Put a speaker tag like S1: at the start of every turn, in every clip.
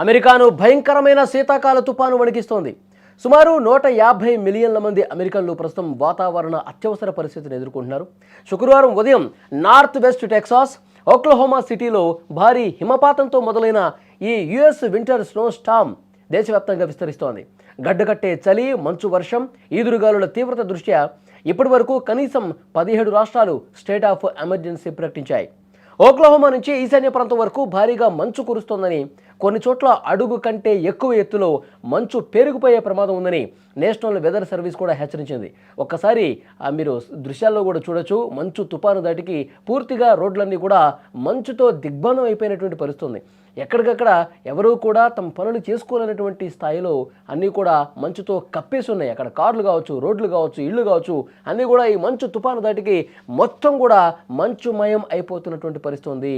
S1: అమెరికాను భయంకరమైన శీతాకాల తుపాను వణికిస్తోంది. సుమారు 150 మిలియన్ల మంది అమెరికన్లు ప్రస్తుతం వాతావరణ అత్యవసర పరిస్థితిని ఎదుర్కొంటున్నారు. శుక్రవారం ఉదయం నార్త్ వెస్ట్ టెక్సాస్, ఓక్లహోమా సిటీలో భారీ హిమపాతంతో మొదలైన ఈ యుఎస్ వింటర్ స్నో స్టార్మ్ దేశవ్యాప్తంగా విస్తరిస్తోంది. గడ్డకట్టే చలి, మంచు వర్షం, ఈదురుగాలుల తీవ్రత దృష్ట్యా ఇప్పటి వరకు కనీసం 17 రాష్ట్రాలు స్టేట్ ఆఫ్ ఎమర్జెన్సీ ప్రకటించాయి. ఓక్లహోమా నుంచి ఈశాన్య ప్రాంతం వరకు భారీగా మంచు కురుస్తోందని, కొన్ని చోట్ల అడుగు కంటే ఎక్కువ ఎత్తులో మంచు పేరుకుపోయే ప్రమాదం ఉందని నేషనల్ వెదర్ సర్వీస్ కూడా హెచ్చరించింది. ఒక్కసారి మీరు దృశ్యాల్లో కూడా చూడొచ్చు. మంచు తుపాను దాటికి పూర్తిగా రోడ్లన్నీ కూడా మంచుతో దిగ్బంధం అయిపోయినటువంటి పరిస్థితి ఉంది. ఎక్కడికక్కడ ఎవరూ కూడా తమ పనులు చేసుకోలేనటువంటి స్థాయిలో అన్నీ కూడా మంచుతో కప్పేసి ఉన్నాయి. అక్కడ కార్లు కావచ్చు, రోడ్లు కావచ్చు, ఇళ్ళు కావచ్చు, అన్నీ కూడా ఈ మంచు తుపాను దాటికి మొత్తం కూడా మంచుమయం అయిపోతున్నటువంటి పరిస్థితి ఉంది.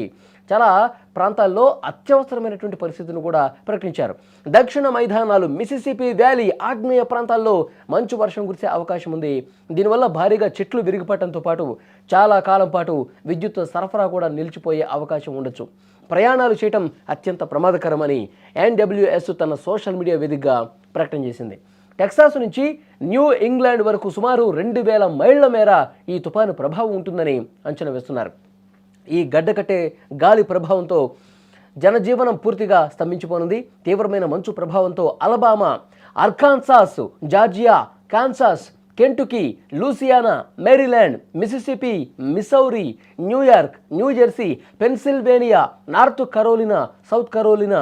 S1: చాలా ప్రాంతాల్లో అత్యవసరమైనటువంటి పరిస్థితిని కూడా ప్రకటించారు. దక్షిణ మైదానాలు, మిసిసిపి వ్యాలీ, ఆగ్నేయ ప్రాంతాల్లో మంచు వర్షం కురిసే అవకాశం ఉంది. దీనివల్ల భారీగా చెట్లు విరిగిపడటంతో పాటు చాలా కాలం పాటు విద్యుత్ సరఫరా కూడా నిలిచిపోయే అవకాశం ఉండొచ్చు. ప్రయాణాలు చేయటం అత్యంత ప్రమాదకరమని ఎన్డబ్ల్యూఎస్ తన సోషల్ మీడియా వేదికగా ప్రకటన చేసింది. టెక్సాస్ నుంచి న్యూ ఇంగ్లాండ్ వరకు సుమారు 2000 మైళ్ల మేర ఈ తుఫాను ప్రభావం ఉంటుందని అంచనా వేస్తున్నారు. ఈ గడ్డకట్టే గాలి ప్రభావంతో జనజీవనం పూర్తిగా స్తంభించిపోనుంది. తీవ్రమైన మంచు ప్రభావంతో Alabama, Arkansas, Georgia, Kansas, Kentucky, Louisiana, Maryland, Mississippi, Missouri, New York, New Jersey, Pennsylvania, North Carolina, South Carolina,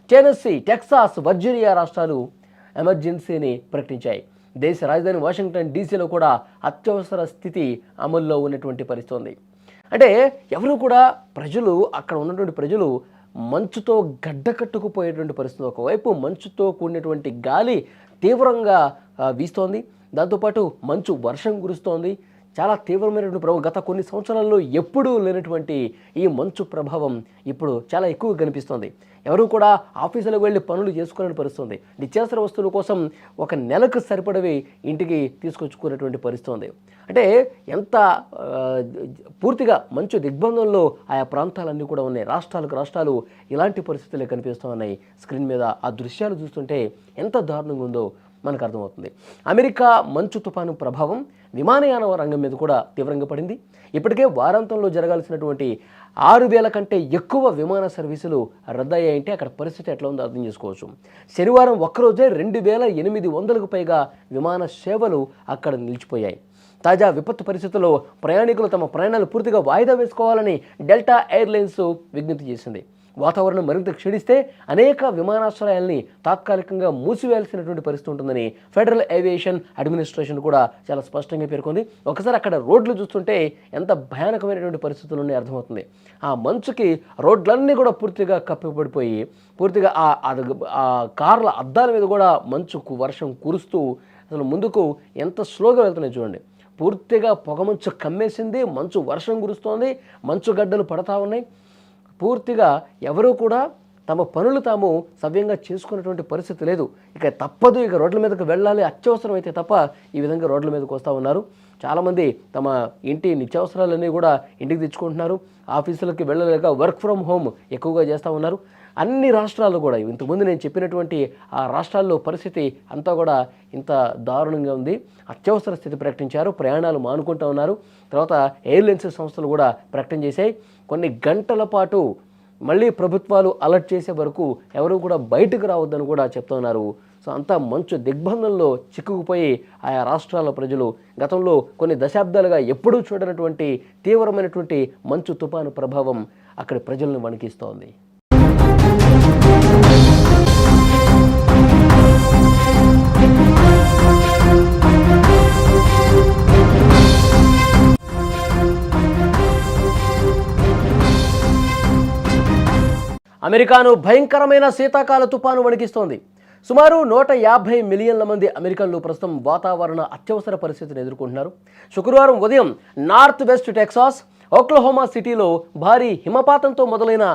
S1: Tennessee, Texas, Virginia రాష్ట్రాలు ఎమర్జెన్సీని ప్రకటించాయి. దేశ రాజధాని వాషింగ్టన్ డీసీలో కూడా అత్యవసర స్థితి అమల్లో ఉన్నటువంటి పరిస్థితి ఉంది. అంటే ఎవరు కూడా ప్రజలు, అక్కడ ఉన్నటువంటి ప్రజలు మంచుతో గడ్డకట్టుకుపోయేటువంటి పరిస్థితి. ఒకవైపు మంచుతో కూడినటువంటి గాలి తీవ్రంగా వీస్తోంది, దాంతోపాటు మంచు వర్షం కురుస్తోంది. చాలా తీవ్రమైనటువంటి ప్రభావం, గత కొన్ని సంవత్సరాల్లో ఎప్పుడూ లేనటువంటి ఈ మంచు ప్రభావం ఇప్పుడు చాలా ఎక్కువ కనిపిస్తోంది. ఎవరు కూడా ఆఫీసులకు వెళ్ళి పనులు చేసుకోలేని పరిస్థితుంది. నిత్యావసర వస్తువుల కోసం ఒక నెలకు సరిపడవి ఇంటికి తీసుకొచ్చుకునేటువంటి పరిస్థితి ఉంది. అంటే ఎంత పూర్తిగా మంచు దిగ్బంధంలో ఆయా ప్రాంతాలన్నీ కూడా ఉన్నాయి. రాష్ట్రాలు ఇలాంటి పరిస్థితులే కనిపిస్తూ ఉన్నాయి. స్క్రీన్ మీద ఆ దృశ్యాలు చూస్తుంటే ఎంత దారుణంగా ఉందో మనకు అర్థమవుతుంది. అమెరికా మంచు తుఫాను ప్రభావం విమానయాన రంగం మీద కూడా తీవ్రంగా పడింది. ఇప్పటికే వారాంతంలో జరగాల్సినటువంటి 6000 కంటే ఎక్కువ విమాన సర్వీసులు రద్దయ్యాయంటే అక్కడ పరిస్థితి ఎట్లా ఉందో అర్థం చేసుకోవచ్చు. శనివారం ఒక్కరోజే 2800కు పైగా విమాన సేవలు అక్కడ నిలిచిపోయాయి. తాజా విపత్తు పరిస్థితుల్లో ప్రయాణికులు తమ ప్రయాణాలు పూర్తిగా వాయిదా వేసుకోవాలని డెల్టా ఎయిర్లైన్స్ విజ్ఞప్తి చేసింది. వాతావరణం మరింత క్షీణిస్తే అనేక విమానాశ్రయాల్ని తాత్కాలికంగా మూసివేయాల్సినటువంటి పరిస్థితి ఉంటుందని ఫెడరల్ ఏవియేషన్ అడ్మినిస్ట్రేషన్ కూడా చాలా స్పష్టంగా పేర్కొంది. ఒకసారి అక్కడ రోడ్లు చూస్తుంటే ఎంత భయానకమైనటువంటి పరిస్థితులు ఉన్నాయో అర్థమవుతుంది. ఆ మంచుకి రోడ్లన్నీ కూడా పూర్తిగా కప్పిపడిపోయి, పూర్తిగా ఆ కార్ల అద్దాల మీద కూడా మంచుకు వర్షం కురుస్తూ అసలు ముందుకు ఎంత స్లోగా వెళ్తున్నాయి చూడండి. పూర్తిగా పొగమంచు కమ్మేసింది, మంచు వర్షం కురుస్తోంది, మంచు గడ్డలు పడతా ఉన్నాయి. పూర్తిగా ఎవరూ కూడా తమ పనులు తాము సవ్యంగా చేసుకునేటువంటి పరిస్థితి లేదు. ఇక తప్పదు, ఇక రోడ్ల మీదకి వెళ్ళాలి అత్యవసరం అయితే తప్ప ఈ విధంగా రోడ్ల మీదకి వస్తూ ఉన్నారు. చాలామంది తమ ఇంటి నిత్యావసరాలన్నీ కూడా ఇంటికి తెచ్చుకుంటున్నారు. ఆఫీసులకి వెళ్ళలేక వర్క్ ఫ్రమ్ హోమ్ ఎక్కువగా చేస్తూ ఉన్నారు. అన్ని రాష్ట్రాల్లో కూడా ఇంతకుముందు నేను చెప్పినటువంటి ఆ రాష్ట్రాల్లో పరిస్థితి అంతా కూడా ఇంత దారుణంగా ఉంది. అత్యవసర స్థితి ప్రకటించారు. ప్రయాణాలు మానుకుంటూ ఉన్నారు. తర్వాత ఎయిర్లైన్స్ సంస్థలు కూడా ప్రకటన చేశాయి. కొన్ని గంటల పాటు మళ్ళీ ప్రభుత్వాలు అలర్ట్ చేసే వరకు ఎవరు కూడా బయటకు రావద్దని కూడా చెప్తున్నారు. సో అంతా మంచు దిగ్బంధంలో చిక్కుకుపోయి ఆయా రాష్ట్రాల ప్రజలు గతంలో కొన్ని దశాబ్దాలుగా ఎప్పుడూ చూడనటువంటి తీవ్రమైనటువంటి మంచు తుఫాను ప్రభావం అక్కడి ప్రజలను వణికిస్తోంది. అమెరికాను భయంకరమైన శీతాకాల తుపాను వణికిస్తోంది. సుమారు 150 మిలియన్ల మంది అమెరికన్లు ప్రస్తుతం వాతావరణ అత్యవసర పరిస్థితిని ఎదుర్కొంటున్నారు. శుక్రవారం ఉదయం నార్త్ వెస్ట్ టెక్సాస్, ఓక్లహోమా సిటీలో భారీ హిమపాతంతో మొదలైన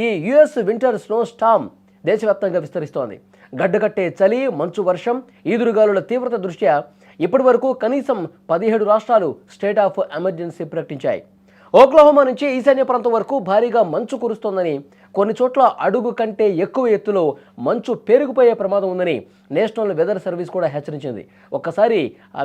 S1: ఈ యుఎస్ వింటర్ స్నో స్టార్మ్ దేశవ్యాప్తంగా విస్తరిస్తోంది. గడ్డకట్టే చలి, మంచు వర్షం, ఈదురుగాలుల తీవ్రత దృష్ట్యా ఇప్పటి వరకు కనీసం 17 రాష్ట్రాలు స్టేట్ ఆఫ్ ఎమర్జెన్సీ ప్రకటించాయి. ఓక్లహోమా నుంచి ఈశాన్య ప్రాంతం వరకు భారీగా మంచు కురుస్తోందని, కొన్ని చోట్ల అడుగు కంటే ఎక్కువ ఎత్తులో మంచు పేరుకుపోయే ప్రమాదం ఉందని నేషనల్ వెదర్ సర్వీస్ కూడా హెచ్చరించింది. ఒక్కసారి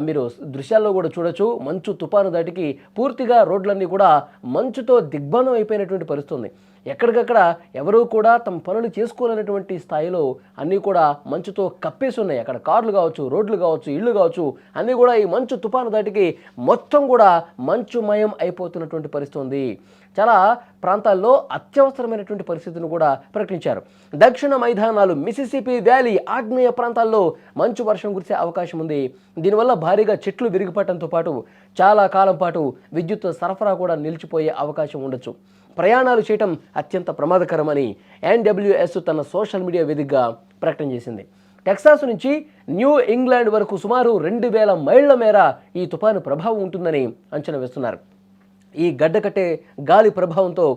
S1: మీరు దృశ్యాల్లో కూడా చూడొచ్చు, మంచు తుఫాను దాటికి పూర్తిగా రోడ్లన్నీ కూడా మంచుతో దిగ్బంధం అయిపోయినటువంటి పరిస్థితి ఉంది. ఎక్కడికక్కడ ఎవరూ కూడా తమ పనులు చేసుకోలేనటువంటి స్థాయిలో అన్నీ కూడా మంచుతో కప్పేసి ఉన్నాయి. అక్కడ కార్లు కావచ్చు, రోడ్లు కావచ్చు, ఇళ్ళు కావచ్చు, అన్నీ కూడా ఈ మంచు తుఫాను దాటికి మొత్తం కూడా మంచుమయం అయిపోతున్నటువంటి పరిస్థితి ఉంది. చాలా ప్రాంతాల్లో అత్యవసరమైనటువంటి పరిస్థితిని కూడా ప్రకటించారు. దక్షిణ మైదానాలు, మిసిసిపి వ్యాలీ, ఆగ్నేయ ప్రాంతాల్లో మంచు వర్షం కురిసే అవకాశం ఉంది. దీనివల్ల భారీగా చెట్లు విరిగిపడటంతో పాటు చాలా కాలం పాటు విద్యుత్ సరఫరా కూడా నిలిచిపోయే అవకాశం ఉండొచ్చు. ప్రయాణాలు చేయటం అత్యంత ప్రమాదకరమని ఎన్డబ్ల్యూఎస్ తన సోషల్ మీడియా వేదికగా ప్రకటన చేసింది. టెక్సాస్ నుంచి న్యూ ఇంగ్లాండ్ వరకు సుమారు 2000 మైళ్ల మేర ఈ తుఫాను ప్రభావం ఉంటుందని అంచనా వేస్తున్నారు. ఈ గడ్డకట్టే గాలి ప్రభావంతో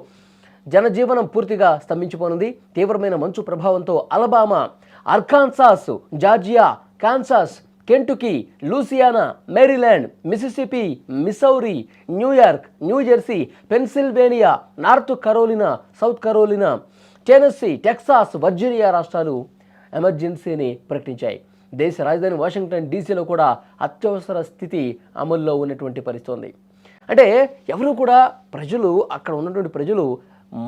S1: జనజీవనం పూర్తిగా స్తంభించిపోనుంది. తీవ్రమైన మంచు ప్రభావంతో Alabama, Arkansas, Georgia, Kansas, Kentucky, Louisiana, Maryland, Mississippi, Missouri, New York, New Jersey, Pennsylvania, North Carolina, South Carolina, Tennessee, Texas, Virginia రాష్ట్రాలు ఎమర్జెన్సీని ప్రకటించాయి. దేశ రాజధాని వాషింగ్టన్ డీసీలో కూడా అత్యవసర స్థితి అమల్లో ఉన్నటువంటి పరిస్థితి ఉంది. అంటే ఎవరు కూడా ప్రజలు, అక్కడ ఉన్నటువంటి ప్రజలు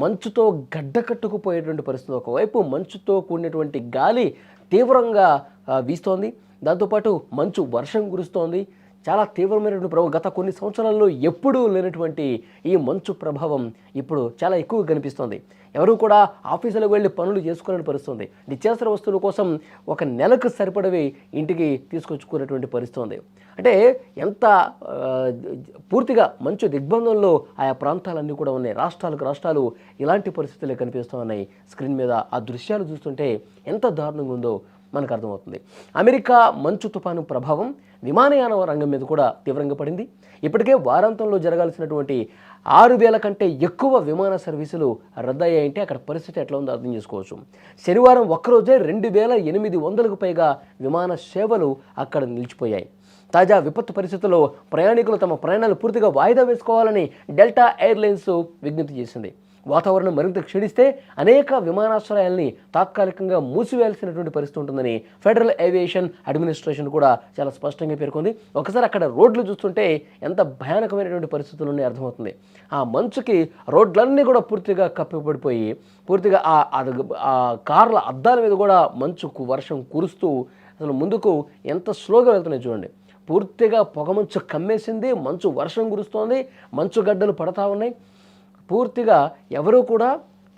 S1: మంచుతో గడ్డకట్టుకుపోయేటువంటి పరిస్థితి. ఒకవైపు మంచుతో కూడినటువంటి గాలి తీవ్రంగా వీస్తోంది, దాంతోపాటు మంచు వర్షం కురుస్తోంది. చాలా తీవ్రమైనటువంటి ప్రభావం, గత కొన్ని సంవత్సరాల్లో ఎప్పుడూ లేనటువంటి ఈ మంచు ప్రభావం ఇప్పుడు చాలా ఎక్కువ కనిపిస్తోంది. ఎవరు కూడా ఆఫీసులకు వెళ్ళి పనులు చేసుకోలేని పరిస్థితుంది. నిత్యావసర వస్తువుల కోసం ఒక నెలకు సరిపడవి ఇంటికి తీసుకొచ్చుకునేటువంటి పరిస్థితి ఉంది. అంటే ఎంత పూర్తిగా మంచు దిగ్బంధంలో ఆయా ప్రాంతాలన్నీ కూడా ఉన్నాయి. రాష్ట్రాలు ఇలాంటి పరిస్థితులే కనిపిస్తూ ఉన్నాయి. స్క్రీన్ మీద ఆ దృశ్యాలు చూస్తుంటే ఎంత దారుణంగా ఉందో మనకు అర్థమవుతుంది. అమెరికా మంచు తుఫాను ప్రభావం విమానయాన రంగం మీద కూడా తీవ్రంగా పడింది. ఇప్పటికే వారాంతంలో జరగాల్సినటువంటి 6000 కంటే ఎక్కువ విమాన సర్వీసులు రద్దయ్యాయంటే అక్కడ పరిస్థితి ఎట్లా ఉందో అర్థం చేసుకోవచ్చు. శనివారం ఒక్కరోజే 2800కు పైగా విమాన సేవలు అక్కడ నిలిచిపోయాయి. తాజా విపత్తు పరిస్థితుల్లో ప్రయాణికులు తమ ప్రయాణాలు పూర్తిగా వాయిదా వేసుకోవాలని డెల్టా ఎయిర్లైన్స్ విజ్ఞప్తి చేసింది. వాతావరణం మరింత క్షీణిస్తే అనేక విమానాశ్రయాల్ని తాత్కాలికంగా మూసివేయాల్సినటువంటి పరిస్థితి ఉంటుందని ఫెడరల్ ఏవియేషన్ అడ్మినిస్ట్రేషన్ కూడా చాలా స్పష్టంగా పేర్కొంది. ఒకసారి అక్కడ రోడ్లు చూస్తుంటే ఎంత భయానకమైనటువంటి పరిస్థితులు ఉన్నాయో అర్థమవుతుంది. ఆ మంచుకి రోడ్లన్నీ కూడా పూర్తిగా కప్పిపడిపోయి పూర్తిగా ఆ కార్ల అద్దాల మీద కూడా మంచుకు వర్షం కురుస్తూ అసలు ముందుకు ఎంత స్లోగా వెళ్తున్నాయి చూడండి. పూర్తిగా పొగమంచు కమ్మేసింది, మంచు వర్షం కురుస్తోంది, మంచు గడ్డలు పడతా ఉన్నాయి. పూర్తిగా ఎవరూ కూడా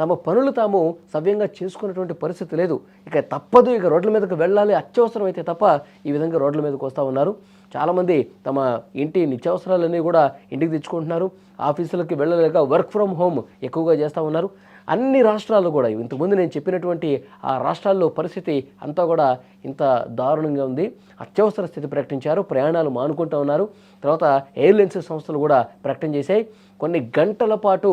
S1: తమ పనులు తాము సవ్యంగా చేసుకునేటువంటి పరిస్థితి లేదు. ఇక తప్పదు, ఇక రోడ్ల మీదకి వెళ్ళాలి అత్యవసరం అయితే తప్ప ఈ విధంగా రోడ్ల మీదకి వస్తూ ఉన్నారు. చాలామంది తమ ఇంటి నిత్యావసరాలన్నీ కూడా ఇంటికి తెచ్చుకుంటున్నారు. ఆఫీసులకి వెళ్ళలేక వర్క్ ఫ్రమ్ హోమ్ ఎక్కువగా చేస్తూ ఉన్నారు. అన్ని రాష్ట్రాల్లో కూడా ఇంతకుముందు నేను చెప్పినటువంటి ఆ రాష్ట్రాల్లో పరిస్థితి అంతా కూడా ఇంత దారుణంగా ఉంది. అత్యవసర స్థితి ప్రకటించారు, ప్రయాణాలు మానుకుంటూ ఉన్నారు. తర్వాత ఎయిర్లైన్స్ సంస్థలు కూడా ప్రకటన చేశాయి. కొన్ని గంటల పాటు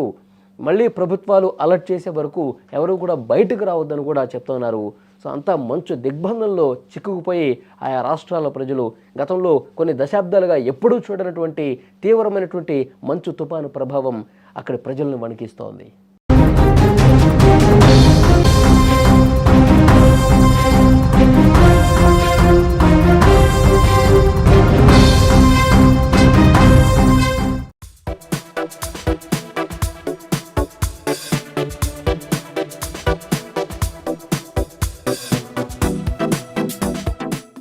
S1: మళ్ళీ ప్రభుత్వాలు అలర్ట్ చేసే వరకు ఎవరు కూడా బయటకు రావద్దని కూడా చెప్తా ఉన్నారు. సో అంతా మంచు దిగ్బంధంలో చిక్కుకుపోయి ఆయా రాష్ట్రాల ప్రజలు గతంలో కొన్ని దశాబ్దాలుగా ఎప్పుడూ చూడనటువంటి తీవ్రమైనటువంటి మంచు తుఫాను ప్రభావం అక్కడి ప్రజలను వణికిస్తోంది.